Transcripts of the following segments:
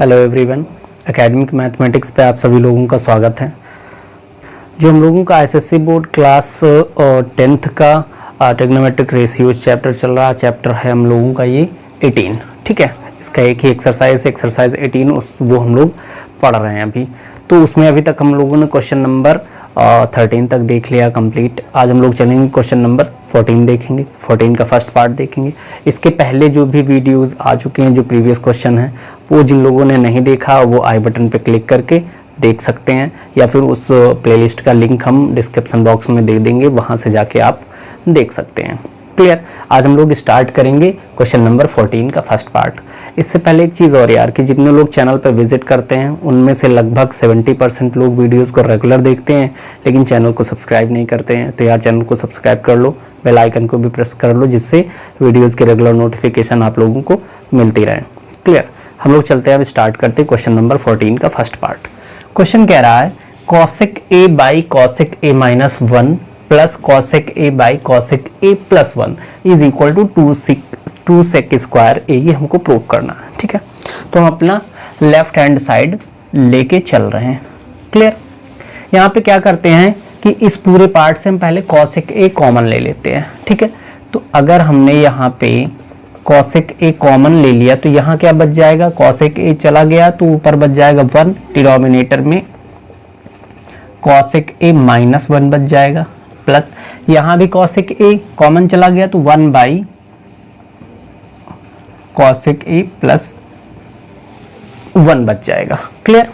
Hello everyone, academic mathematics पे आप सभी लोगों का स्वागत है। जो हम लोगों का एसएससी बोर्ड क्लास 10th का ट्रिग्नोमेट्रिक रेशियोज चैप्टर चल रहा है। चैप्टर है हम लोगों का ये 18, ठीक है। इसका एक ही एक्सरसाइज 18 वो हम लोग पढ़ रहे हैं अभी। तो उसमें अभी तक हम लोगों ने क्वेश्चन नंबर 13 तक देख लिया कंप्लीट। आज हम लोग चलेंगे क्वेश्चन नंबर 14 देखेंगे, 14 का फर्स्ट पार्ट देखेंगे। इसके पहले जो भी वीडियोस आ चुके हैं, जो प्रीवियस क्वेश्चन हैं, वो जिन लोगों ने नहीं देखा वो आई बटन पे क्लिक करके देख सकते हैं, या फिर उस प्लेलिस्ट का लिंक हम डिस्क्रिप्शन बॉक्स में दे देंगे, वहाँ से जाके आप देख सकते हैं। क्लियर। आज हम लोग स्टार्ट करेंगे क्वेश्चन नंबर 14 का फर्स्ट पार्ट। इससे पहले एक चीज़ और यार, कि जितने लोग चैनल पर विजिट करते हैं उनमें से लगभग 70% लोग वीडियोस को रेगुलर देखते हैं लेकिन चैनल को सब्सक्राइब नहीं करते हैं। तो यार चैनल को सब्सक्राइब कर लो, बेल आइकन को भी प्रेस कर लो, जिससे वीडियोज़ की रेगुलर नोटिफिकेशन आप लोगों को मिलती रहे। क्लियर। हम लोग चलते हैं, अब स्टार्ट करते हैं क्वेश्चन नंबर 14 का फर्स्ट पार्ट। क्वेश्चन कह रहा है cosec a by cosec a minus 1 plus cosec a by cosec a plus 1 is equal to 2 sec square a। ये हमको प्रूव करना है, ठीक है। तो हम अपना लेफ्ट हैंड साइड लेके चल रहे हैं। क्लियर। यहाँ पे क्या करते हैं कि इस पूरे पार्ट से हम पहले cosec a कॉमन ले लेते हैं, ठीक है। तो अगर हमने यहाँ पे cosec a कॉमन ले लिया तो यहाँ क्या बच जाएगा, cosec a चला गया तो ऊपर बच जाएगा 1, डिनोमिनेटर में cosec a माइनस 1 बच जाएगा, प्लस यहाँ भी cosec a कॉमन चला गया तो 1 बाई cosec a प्लस 1 बच जाएगा। क्लियर।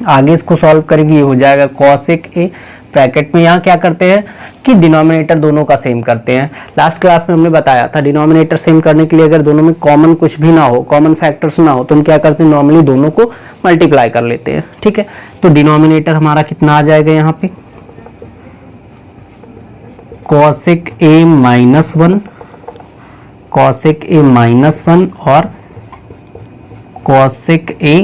आगे इसको सॉल्व करेंगे, ये हो जाएगा cosec a ब्रैकेट में। यहाँ क्या करते हैं कि डिनोमिनेटर दोनों का सेम करते हैं। लास्ट क्लास में हमने बताया था डिनोमिनेटर सेम करने के लिए अगर दोनों में कॉमन कुछ भी ना हो, कॉमन फैक्टर्स ना हो, तो हम क्या करते हैं, नॉर्मली दोनों को मल्टीप्लाई कर लेते हैं, ठीक है। तो डिनोमिनेटर हमारा कितना आ जाएगा यहाँ पे, cosec a minus 1, cosec a minus 1 और cosec a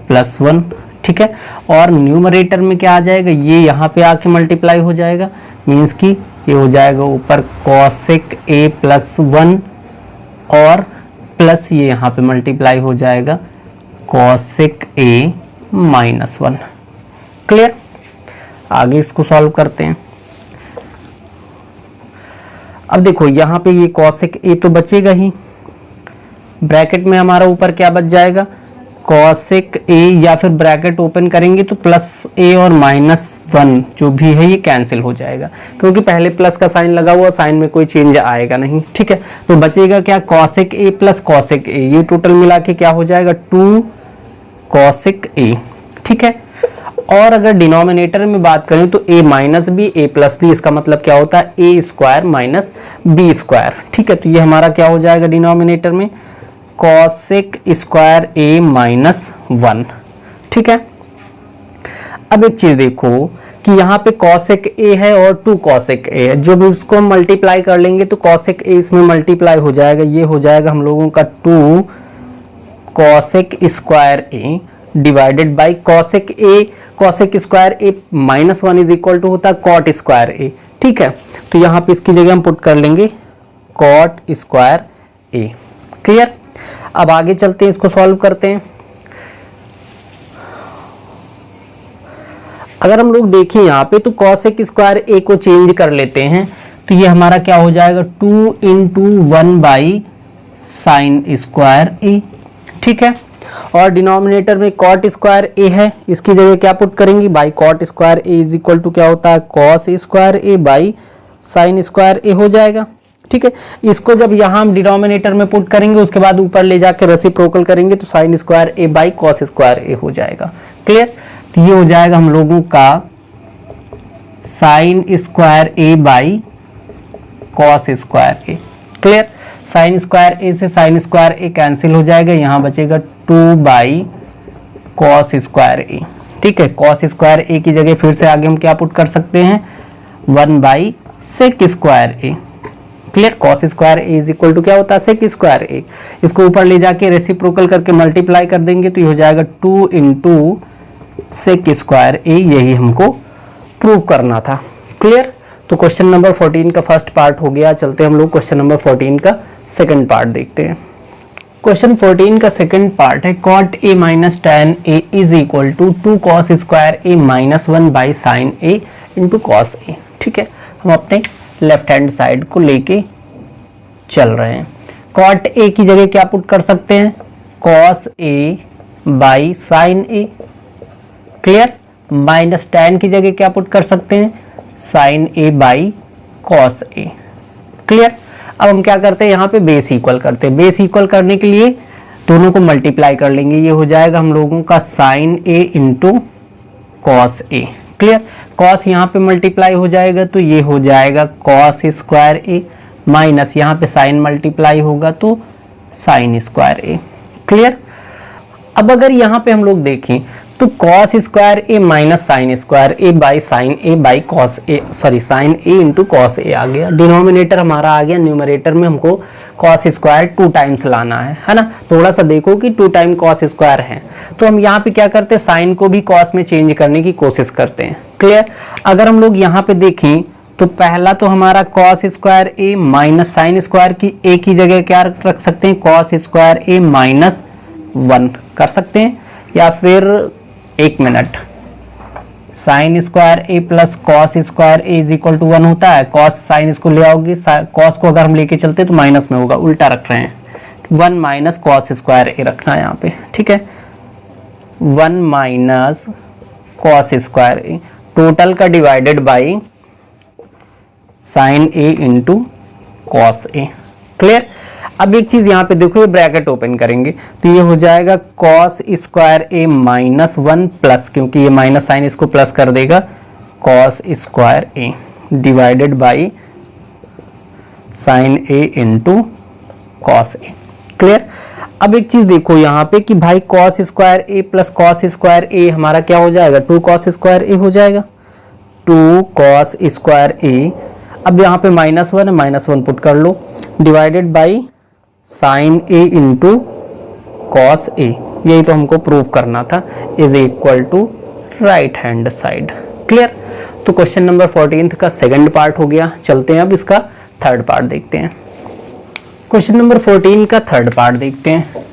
प्लस 1, ठीक है। और न्यूमरेटर में क्या आ जाएगा, ये यहाँ पे आके मल्टीप्लाई हो जाएगा, मीन्स कि ये हो जाएगा ऊपर cosec a प्लस 1 और प्लस ये यहाँ पे मल्टीप्लाई हो जाएगा cosec a माइनस 1। क्लियर। आगे इसको सॉल्व करते हैं। अब देखो यहाँ पे ये cosec a तो बचेगा ही, ब्रैकेट में हमारा ऊपर क्या बच जाएगा, cosec a, या फिर ब्रैकेट ओपन करेंगे तो प्लस a और माइनस 1 जो भी है ये कैंसिल हो जाएगा, क्योंकि पहले प्लस का साइन लगा हुआ, साइन में कोई चेंज आएगा नहीं, ठीक है। तो बचेगा क्या, cosec a plus cosec a, ये टोटल मिला के क्या हो जाएगा 2 cosec a, ठीक है। और अगर डिनोमिनेटर में बात करें तो a minus B, a plus B, इसका मतलब क्या होता है a square minus b square, ठीक है। तो ये हमारा क्या हो जाएगा डिनोमिनेटर में cosec स्क्वायर a माइनस 1, ठीक है। अब एक चीज देखो कि यहाँ पे cosec a है और 2 cosec a है, जो भी उसको हम मल्टीप्लाई कर लेंगे तो cosec a इसमें मल्टीप्लाई हो जाएगा, ये हो जाएगा हम लोगों का 2 cosec square a divided by cosec a, cosec square a minus 1 is equal to होता है cot स्क्वायर a, ठीक है। तो यहाँ पे इसकी जगह हम पुट कर लेंगे cot स्क्वायर a। क्लियर। अब आगे चलते हैं, इसको सॉल्व करते हैं। अगर हम लोग देखें यहाँ पे तो cosec स्क्वायर a को चेंज कर लेते हैं तो ये हमारा क्या हो जाएगा 2 into 1 by sine square a, ठीक है। और डिनोमिनेटर में cot स्क्वायर a है, इसकी जगह क्या पुट करेंगे, by cot square a is equal to क्या होता है cos square a by sine square a हो जाएगा, ठीक है। इसको जब यहाँ हम डिनोमिनेटर में पुट करेंगे उसके बाद ऊपर ले जाके रेसिप्रोकल करेंगे तो sine square a by cos square a हो जाएगा। क्लियर। तो ये हो जाएगा हम लोगों का sign square a by cos square a। Clear. Sign square a से साइन स्क्वायर a कैंसिल हो जाएगा, यहाँ बचेगा 2 बाई कॉस स्क्वायर a, ठीक है। कॉस स्क्वायर a की जगह फिर से आगे हम क्या पुट कर सकते हैं 1 by sec square a। Clear. cos square a is equal to क्या होता है सेक स्क्वायर a। इसको ऊपर ले जाके रेसिप्रोकल करके मल्टीप्लाई कर देंगे तो ये हो जाएगा 2 इंटू सेक स्क्वायर a। यही हमको प्रूव करना था। क्लियर। तो क्वेश्चन नंबर 14 का फर्स्ट पार्ट हो गया। चलते हम लोग क्वेश्चन नंबर 14 का सेकंड पार्ट देखते हैं। क्वेश्चन 14 का सेकंड पार्ट है cot a minus tan a is equal to 2 cos square a minus 1 by sine a into cos a। ठीक है, हम अपने लेफ्ट हैंड साइड को लेके चल रहे हैं। cot a की जगह क्या पुट कर सकते हैं, cos a by sine a, clear. Minus tan की जगह क्या पुट कर सकते हैं, sine a by cos a, clear. अब हम क्या करते हैं, यहाँ पे बेस इक्वल करते हैं। बेस इक्वल करने के लिए दोनों को मल्टीप्लाई कर लेंगे, ये हो जाएगा हम लोगों का sine a into cos a, clear. Cos यहाँ पे मल्टीप्लाई हो जाएगा तो ये हो जाएगा कॉस स्क्वायर a, माइनस यहाँ पे साइन मल्टीप्लाई होगा तो साइन स्क्वायर a, क्लियर। अब अगर यहाँ पे हम लोग देखें तो cos square a minus sine square a by sine a by cos a, sorry sine a into cos a आ गया। डिनोमिनेटर हमारा आ गया, न्यूमरेटर में हमको कॉस स्क्वायर 2 टाइम्स लाना है ना। थोड़ा सा देखो कि 2 टाइम कॉस स्क्वायर है तो हम यहाँ पे क्या करते हैं, साइन को भी कॉस में चेंज करने की कोशिश करते हैं, क्लियर। अगर हम लोग यहाँ पे देखें तो पहला तो हमारा cos square a minus sine square की a की जगह क्या रख सकते हैं, कॉस स्क्वायर a माइनस 1 कर सकते हैं, या फिर एक minute, sine square a plus cos square a is equal to 1 होता है। कॉस साइन इसको ले आओगे, कॉस को अगर हम लेके चलते तो माइनस में होगा, उल्टा रख रहे हैं। 1 माइनस कॉस स्क्वायर a रखना है यहाँ पे, ठीक है। 1 minus cos square a total का divided by sine a into cos a, clear. अब एक चीज यहाँ पे देखो, ये ब्रैकेट ओपन करेंगे तो ये हो जाएगा cos square a minus 1 plus, क्योंकि ये माइनस साइन इसको प्लस कर देगा, cos square a divided by sine a into cos a, clear. अब एक चीज देखो यहाँ पे कि भाई cos square a plus cos square a हमारा क्या हो जाएगा, 2 कॉस स्क्वायर a हो जाएगा, 2 कॉस स्क्वायर a। अब यहाँ पे माइनस 1 है, माइनस 1 पुट कर लो, divided by sine a into cos a, यही तो हमको प्रूव करना था, is equal to right hand side, clear. तो क्वेश्चन नंबर 14 का सेकंड पार्ट हो गया। चलते हैं अब इसका थर्ड पार्ट देखते हैं। क्वेश्चन नंबर 14 का थर्ड पार्ट देखते हैं।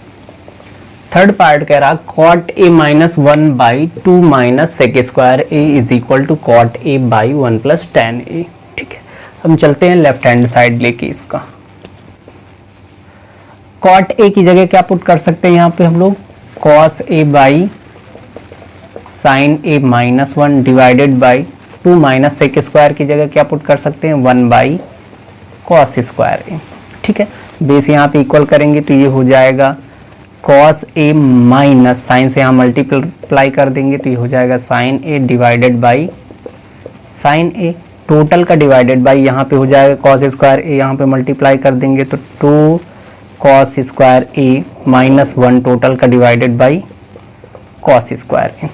थर्ड पार्ट कह रहा cot a minus 1 by 2 minus sec square a is equal to cot a by 1 plus tan a, ठीक है। हम चलते हैं लेफ्ट हैंड साइड लेके इसका। कॉट a की जगह क्या पुट कर सकते हैं यहाँ पे हम लोग, cos a by sine a minus 1 divided by 2 minus sec square की जगह क्या पुट कर सकते हैं, 1 बाई कॉस स्क्वायर a, ठीक है। बेस यहाँ पे इक्वल करेंगे तो ये हो जाएगा कॉस a माइनस साइन से यहाँ मल्टीप्लाई कर देंगे तो ये हो जाएगा sine a divided by sine a, total का डिवाइडेड बाई यहाँ पे हो जाएगा कॉस स्क्वायर a, यहाँ पे मल्टीप्लाई कर देंगे तो 2 cos square a minus 1 total का divided by cos square a,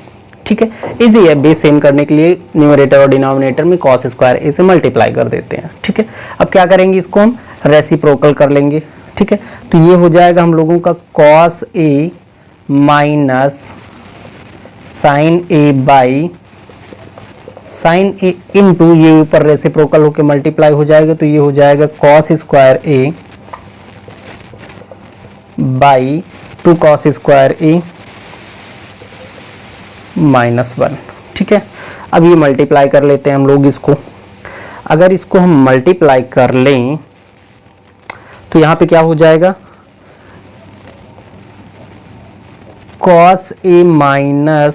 ठीक है। इजी है, बेस सेम करने के लिए न्यूमरेटर और डिनोमिनेटर में कॉस स्क्वायर a से मल्टीप्लाई कर देते हैं, ठीक है। अब क्या करेंगे, इसको हम रेसिप्रोकल कर लेंगे, ठीक है। तो ये हो जाएगा हम लोगों का cos a minus sine a by sine a into ये ऊपर रेसिप्रोकल होकर मल्टीप्लाई हो जाएगा तो ये हो जाएगा cos square a by 2 cos square a minus 1, ठीक है। अब ये मल्टीप्लाई कर लेते हैं हम लोग इसको। अगर इसको हम मल्टीप्लाई कर लें तो यहाँ पे क्या हो जाएगा, cos a minus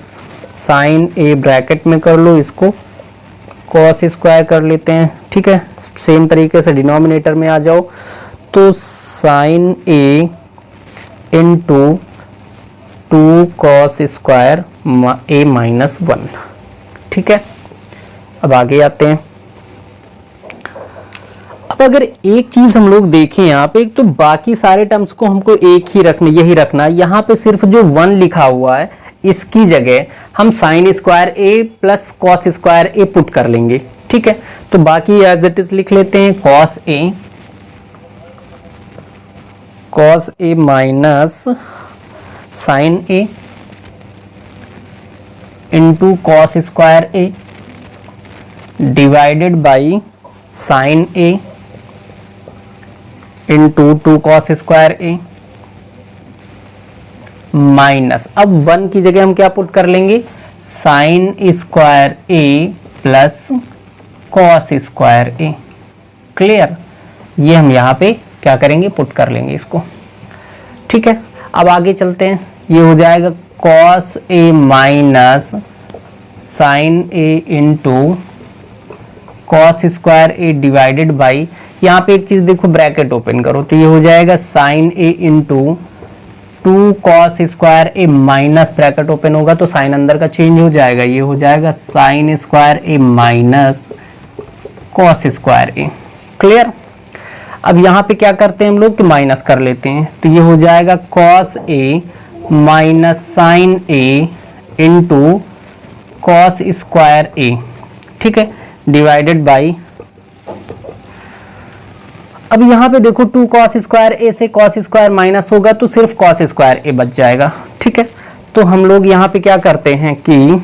sine a bracket में कर लो, इसको कॉस स्क्वायर कर लेते हैं, ठीक है। सेम तरीके से डिनोमिनेटर में आ जाओ तो sine a into 2 cos square a minus 1, ठीक है। अब आगे आते हैं। अब अगर एक चीज हम लोग देखें यहाँ पे, एक तो बाकी सारे टर्म्स को हमको एक ही रखना, यही रखना है। यहाँ पे सिर्फ जो 1 लिखा हुआ है इसकी जगह हम sign square a plus cos square a put कर लेंगे, ठीक है। तो बाकी एज इट इज लिख लेते हैं, cos a minus sine a into cos square a divided by sine a into 2 cos square a, minus, अब 1 की जगह हम क्या पुट कर लेंगे, sine square A plus cos square A. Clear, ये हम यहाँ पे क्या करेंगे, पुट कर लेंगे इसको। ठीक है, अब आगे चलते हैं। ये हो जाएगा cos A minus sine A into cos square A divided by, यहाँ पे एक चीज देखो, ब्रैकेट ओपन करो तो ये हो जाएगा sine A into 2 cos square A minus, bracket open होगा तो साइन अंदर का चेंज हो जाएगा, ये हो जाएगा sign square A minus cos square A. Clear, अब यहाँ पे क्या करते हैं हम लोग कि माइनस कर लेते हैं, तो ये हो जाएगा cos A minus sine A into cos square A. ठीक है, डिवाइडेड बाई, अब यहाँ पे देखो 2 कॉस स्क्वायर ए से कॉस स्क्वायर माइनस होगा तो सिर्फ कॉस स्क्वायर ए बच जाएगा। ठीक है, तो हम लोग यहाँ पे क्या करते हैं कि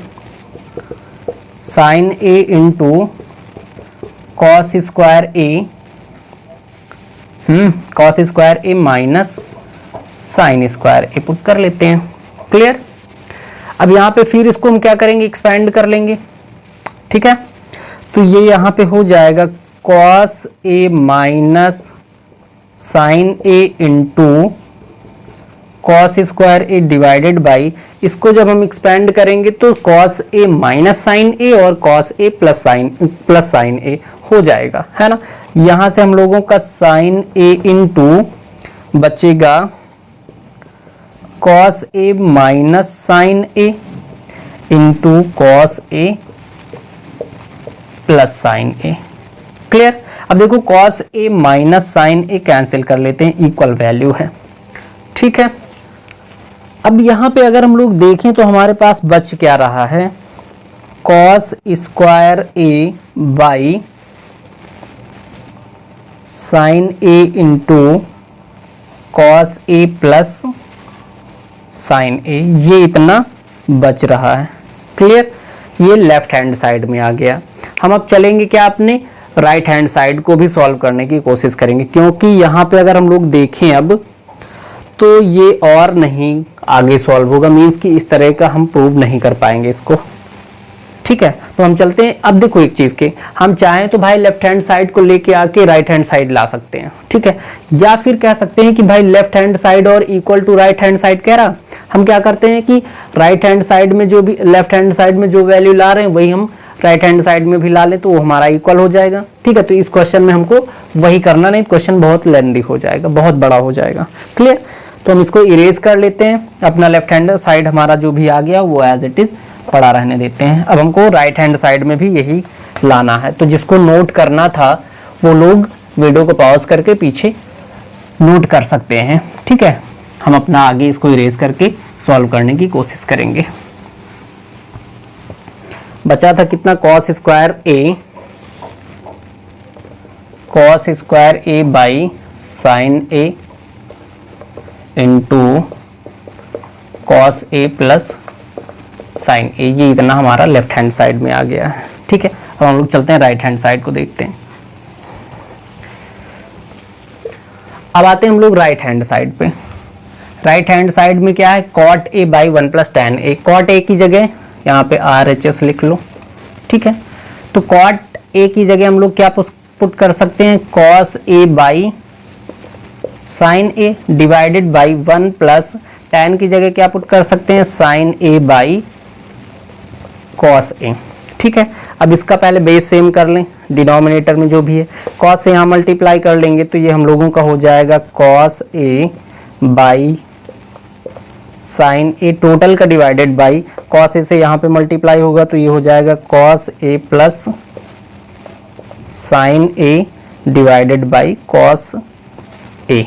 sign A into cos square A, cos square A minus sine square A put कर लेते हैं। क्लियर, अब यहाँ पे फिर इसको हम क्या करेंगे, एक्सपेंड कर लेंगे। ठीक है, तो ये यहाँ पे हो जाएगा cos A minus sine A into cos square A divided by, इसको जब हम एक्सपेंड करेंगे तो cos A minus sine A और cos A plus sine A हो जाएगा, है ना। यहाँ से हम लोगों का साइन ए इंटू बचेगा cos A minus sine A into cos A plus sine A. Clear, अब देखो cos A minus sine A cancel कर लेते हैं, इक्वल वैल्यू है। ठीक है, अब यहाँ पे अगर हम लोग देखें तो हमारे पास बच क्या रहा है, cos square A by sine A into cos A plus sine A, ये इतना बच रहा है। क्लियर, ये लेफ्ट हैंड साइड में आ गया। हम अब चलेंगे क्या, अपने राइट हैंड साइड को भी सॉल्व करने की कोशिश करेंगे, क्योंकि यहाँ पे अगर हम लोग देखें अब तो ये और नहीं आगे सॉल्व होगा, मीन्स कि इस तरह का हम प्रूव नहीं कर पाएंगे इसको। ठीक है, तो हम चलते हैं। अब देखो एक चीज के, हम चाहें तो भाई लेफ्ट हैंड साइड को लेके आके राइट हैंड साइड ला सकते हैं। ठीक है, या फिर कह सकते हैं कि भाई लेफ्ट हैंड साइड और equal to right hand side कह रहा, हम क्या करते हैं कि राइट हैंड साइड में जो भी लेफ्ट हैंड साइड में जो वैल्यू ला रहे हैं वही हम राइट हैंड साइड में भी ला ले तो वो हमारा इक्वल हो जाएगा। ठीक है, तो इस क्वेश्चन में हमको वही करना, नहीं क्वेश्चन बहुत लेंथी हो जाएगा, बहुत बड़ा हो जाएगा। क्लियर, तो हम इसको इरेज कर लेते हैं, अपना लेफ्ट हैंड साइड हमारा जो भी आ गया वो एज इट इज पड़ा रहने देते हैं। अब हमको राइट हैंड साइड में भी यही लाना है, तो जिसको नोट करना था वो लोग वीडियो को पॉज करके पीछे नोट कर सकते हैं। ठीक है, हम अपना आगे इसको इरेज करके सॉल्व करने की कोशिश करेंगे। बचा था कितना, cos square A by sine A into cos A plus sine A, ये इतना हमारा लेफ्ट हैंड साइड में आ गया है। ठीक है, अब हम लोग चलते हैं राइट हैंड साइड को देखते हैं। अब आते हैं हम लोग राइट हैंड साइड पे। राइट हैंड साइड में क्या है, cot A by 1 plus tan A. Cot A की जगह यहाँ पे RHS लिख लो। ठीक है, तो कॉट ए की जगह हम लोग क्या पुट कर सकते हैं, cos A by sine A divided by 1 plus tan की जगह क्या पुट कर सकते हैं, sign A by cos A. ठीक है, अब इसका पहले बेस सेम कर लें, डिनोमिनेटर में जो भी है कॉस से यहाँ मल्टीप्लाई कर लेंगे तो ये हम लोगों का हो जाएगा cos A by sine A, total का डिवाइडेड बाई कॉस ए से यहाँ पे मल्टीप्लाई होगा तो ये हो जाएगा cos A plus sine A divided by cos A.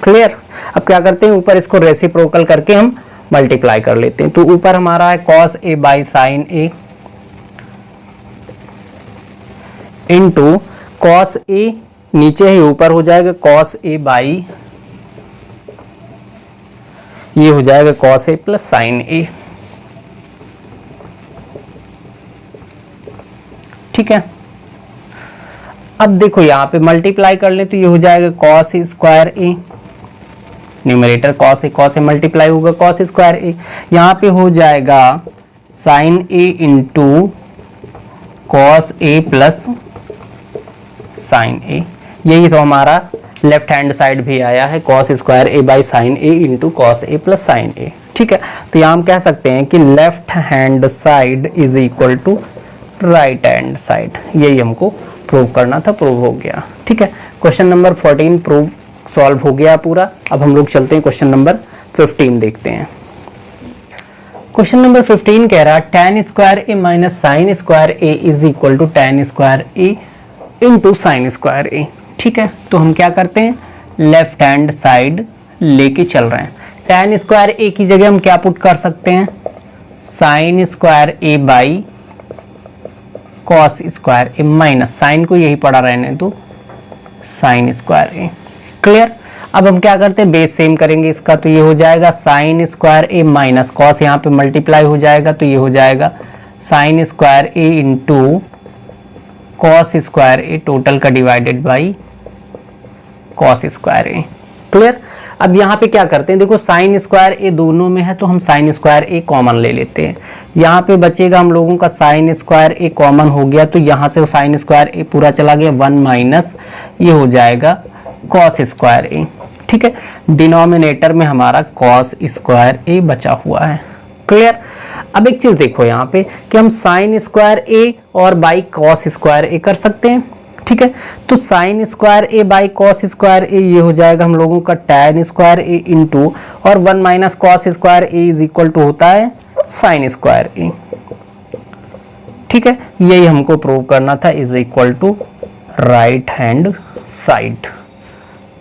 Clear, अब क्या करते हैं, ऊपर इसको रेसिप्रोकल करके हम मल्टीप्लाई कर लेते हैं। तो ऊपर हमारा है cos A by sine A into cos A, नीचे ही ऊपर हो जाएगा कॉस ए बाई, ये हो जाएगा cos A plus sine A. ठीक है, अब देखो यहाँ पे मल्टीप्लाई कर ले तो ये हो जाएगा cos square A numerator cos A multiply होगा कॉस स्क्वायर ए, यहाँ पे हो जाएगा sine A into cos A plus sine A. यही तो हमारा लेफ्ट हैंड साइड भी आया है, cos square A by sine A into cos A plus sine A. ठीक है, तो यहाँ हम कह सकते हैं कि left hand side is equal to right hand side. यही हमको प्रूव करना था, प्रूव हो गया। ठीक है, क्वेश्चन नंबर 14 प्रूव सॉल्व हो गया पूरा। अब हम लोग चलते हैं क्वेश्चन नंबर 15 देखते हैं। क्वेश्चन नंबर 15 कह रहा tan square A minus sine square A is equal to tan square A into sine square A. ठीक है, तो हम क्या करते हैं, लेफ्ट हैंड साइड लेके चल रहे हैं। tan स्क्वायर ए की जगह हम क्या पुट कर सकते हैं, sine square A by cos square A minus sine को यही पड़ा रहने तो साइन स्क्वायर ए। क्लियर। अब हम क्या करते हैं, बेस सेम करेंगे इसका, तो ये हो जाएगा sign square A minus cos, यहाँ पे मल्टीप्लाई हो जाएगा तो ये हो जाएगा sign square A into cos square A total का divided by cos square A. Clear. अब यहाँ पे क्या करते हैं, देखो साइन स्क्वायर ए दोनों में है तो हम साइन स्क्वायर ए कॉमन ले लेते हैं। यहाँ पे बचेगा हम लोगों का साइन स्क्वायर ए कॉमन हो गया तो यहाँ से साइन स्क्वायर ए पूरा चला गया, 1 माइनस ये हो जाएगा कॉस स्क्वायर ए। ठीक है, डिनोमिनेटर में हमारा कॉस स्क्वायर ए बचा हुआ है। क्लियर। अब एक चीज देखो यहाँ पे कि हम साइन स्क्वायर ए और बाई कॉस स्क्वायर ए कर सकते हैं। ठीक है, तो sine square A by cos square A ये हो जाएगा हम लोगों का टैन स्क्वायर ए इंटू और 1 minus cos square A is equal to होता है साइन स्क्वायर ए। ठीक है, यही हमको प्रूव करना था, is equal to right hand side.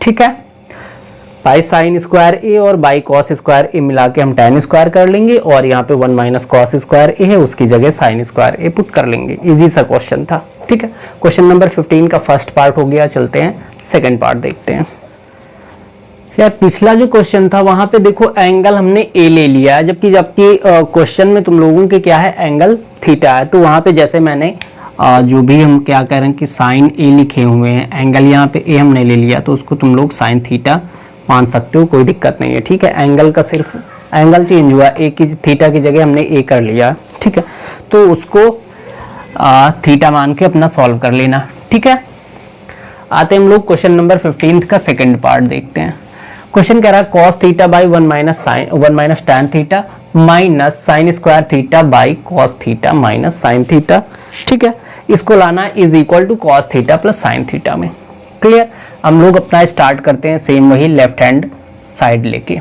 ठीक है, बाई साइन स्क्वायर ए और बाई कॉस स्क्वायर ए मिला के हम टैन स्क्वायर कर लेंगे और यहाँ पे 1 माइनस कॉस स्क्वायर ए है उसकी जगह साइन स्क्वायर ए पुट कर लेंगे। इजी सा क्वेश्चन था। ठीक है, क्वेश्चन नंबर 15 का फर्स्ट पार्ट हो गया। चलते हैं सेकंड पार्ट देखते हैं। यार पिछला जो क्वेश्चन था वहां पे देखो एंगल हमने ए ले लिया है, जबकि क्वेश्चन में तुम लोगों के क्या है, एंगल थीटा है। तो वहां पे जैसे मैंने जो भी हम क्या कह रहे हैं कि साइन ए लिखे हुए हैं, एंगल यहाँ पे ए हमने ले लिया तो उसको तुम लोग साइन थीटा मान सकते हो, कोई दिक्कत नहीं है। ठीक है, एंगल का सिर्फ एंगल चेंज हुआ, ए की थीटा की जगह हमने ए कर लिया। ठीक है, तो उसको थीटा मान के अपना सॉल्व कर लेना। ठीक है, आते हम लोग क्वेश्चन नंबर 15 का सेकंड पार्ट देखते हैं। क्वेश्चन कह रहा है cos theta by 1 minus tan theta minus sine square theta by cos theta minus sine theta. ठीक है, इसको लाना is equal to cos theta plus sine theta में। क्लियर। हम लोग अपना स्टार्ट करते हैं सेम वही लेफ्ट हैंड साइड लेके।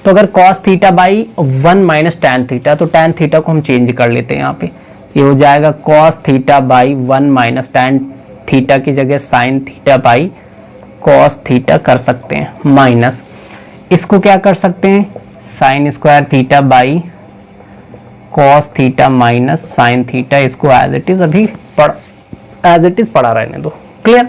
तो अगर cos theta by 1 minus tan theta, तो टैन थीटा को हम चेंज कर लेते हैं। यहाँ पे ये हो जाएगा cos theta by 1 minus tan theta की जगह sine theta by cos theta कर सकते हैं, माइनस इसको क्या कर सकते हैं, sine square theta by cos theta minus sine theta. इसको एज इट इज अभी एज इट इज पढ़ा रहने दो। क्लियर।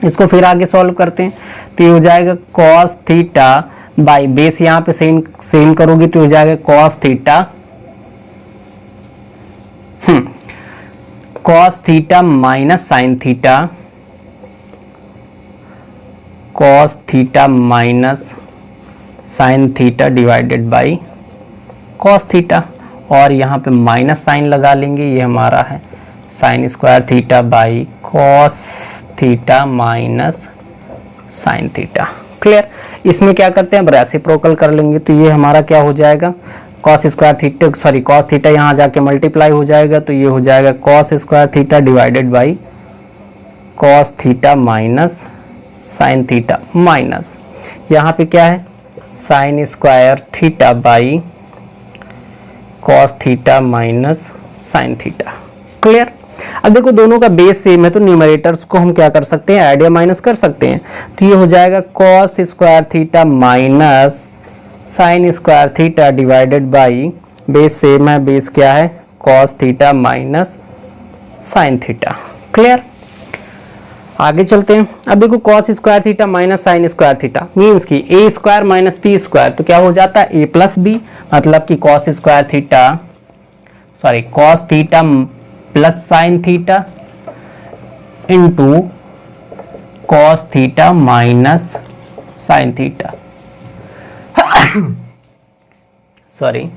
इसको फिर आगे सॉल्व करते हैं तो ये हो जाएगा कॉस थीटा बाई बेस यहाँ पे सेम करोगे तो हो जाएगा cos theta cos theta minus sine theta, cos theta minus sine theta divided by cos theta, और यहाँ पे माइनस साइन लगा लेंगे, ये हमारा है sign square theta by cos theta minus sine theta. Clear. इसमें क्या करते हैं, रेसिप्रोकल कर लेंगे तो ये हमारा क्या हो जाएगा, cos square theta cos theta यहाँ जाके मल्टीप्लाई हो जाएगा तो ये हो जाएगा cos square theta divided by cos theta minus sine theta, minus यहाँ पे क्या है sign square theta by cos theta minus sine theta. Clear. अब देखो दोनों का बेस सेम है तो न्यूमरेटर्स को हम क्या कर सकते हैं, ऐड या माइनस कर सकते हैं। तो ये हो जाएगा cos square theta minus sine square theta divided by base same है, बेस क्या है cos theta minus sine theta. Clear. आगे चलते हैं। अब देखो cos square theta minus sine square theta means की ए स्क्वायर माइनस बी स्क्वायर, तो क्या हो जाता है ए प्लस बी, मतलब कि cos square theta cos theta plus sine theta into cos theta minus sine theta. Sorry,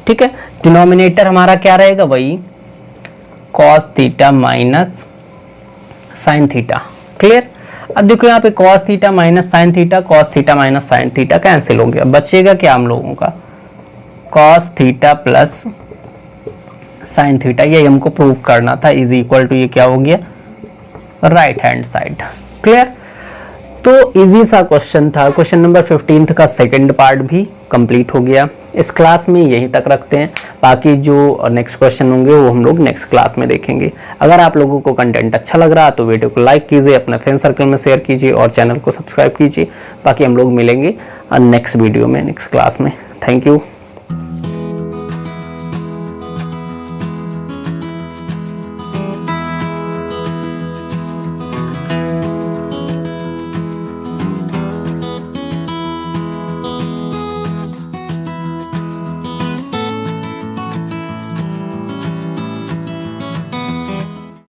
ठीक है। डिनोमिनेटर हमारा क्या रहेगा, वही cos theta minus sine theta. Clear. अब देखो यहाँ पे cos theta minus sine theta, cos theta minus sine theta cancel हो गया, बचेगा क्या हम लोगों का, cos theta plus sine theta. ये हमको प्रूव करना था, इज इक्वल टू ये क्या हो गया, राइट हैंड साइड। क्लियर। तो इजी सा क्वेश्चन था। क्वेश्चन नंबर 15 का सेकंड पार्ट भी कंप्लीट हो गया। इस क्लास में यहीं तक रखते हैं, बाकी जो नेक्स्ट क्वेश्चन होंगे वो हम लोग नेक्स्ट क्लास में देखेंगे। अगर आप लोगों को कंटेंट अच्छा लग रहा है तो वीडियो को लाइक कीजिए, अपने फ्रेंड सर्कल में शेयर कीजिए और चैनल को सब्सक्राइब कीजिए। बाकी हम लोग मिलेंगे नेक्स्ट वीडियो में, नेक्स्ट क्लास में। Thank you.